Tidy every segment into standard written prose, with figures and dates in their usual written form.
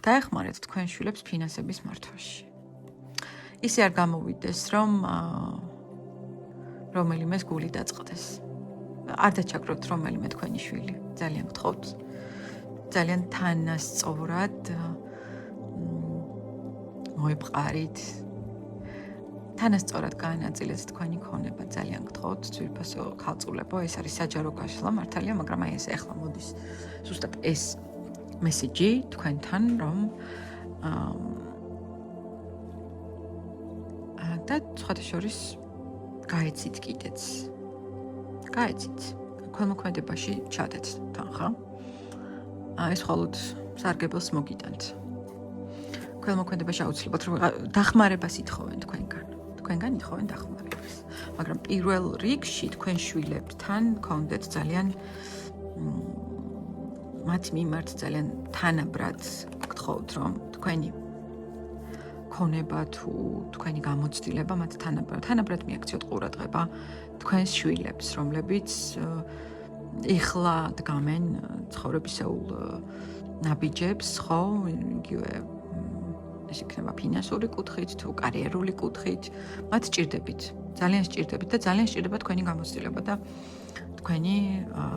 დაეხმარეთ თქვენ შვილებს ფინანსების მართვაში. ისე არ გამოვიდეს, რომ რომელიმეს გული დაწყდეს. არ დაჩაგროთ რომელიმე თქვენი შვილი. ძალიან გთხოვთ. ძალიან თანასწორად მოებყარით. თანასწორად გაანაწილეთ თქვენი ქონება. ძალიან გთხოვთ, ძვირფასო ხალწულებო, ეს არის საჯარო გაშლა, მართალია, მაგრამ აი ეს ახლა მოდის ზუსტად ეს მესიჯი თქვენთან, რომ და სხვათა შორის გაეცით კიდეც. გაეცით. ქველმოქმედებაში ჩადეთ თანხა. ეს მხოლოდ სარგებელს მოგიტანთ. ქველმოქმედებაში აუცილებლად რომ დახმარებას ითხოვენ თქვენგან. თქვენგან ითხოვენ დახმარებას. მაგრამ პირველ რიგში თქვენ შვილებთან გქონდეთ ძალიან მათ მიმართ ძალიან თანაბრად გთხოვთ, რომ თქვენი ქონება თუ თქვენი გამოცდილება მათ თანაბრად მიაქციოთ ყურადღება თქვენს შვილებს, რომლებიც ეხლა დგამენ ცხოვრებისეულ ნაბიჯებს, ხო, იგივე ეს იქნება ფინანსური კუთხით თუ კარიერული კუთხით, მათ სჭირდებით, ძალიან სჭირდებით და ძალიან სჭირდება თქვენი გამოცდილება და თქვენი,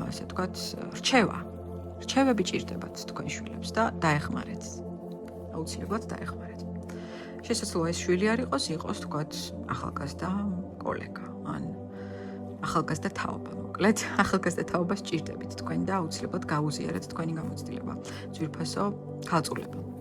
ასე ვთქვათ, რჩევები ჭირდებათ თქვენ შვილებს და დაეხმარეთ. აუცილებლად დაეხმარეთ. შესაძლოა ეს შვილი არ იყოს თქვათ ახალგაზრდა კოლეგა ან ახალგაზრდა თაობა, მოკლედ, ახალგაზრდა თაობას ჭირდებით თქვენ და აუცილებლად გაუზიარეთ თქვენი გამოცდილება. ძვირფასო ხალწულება.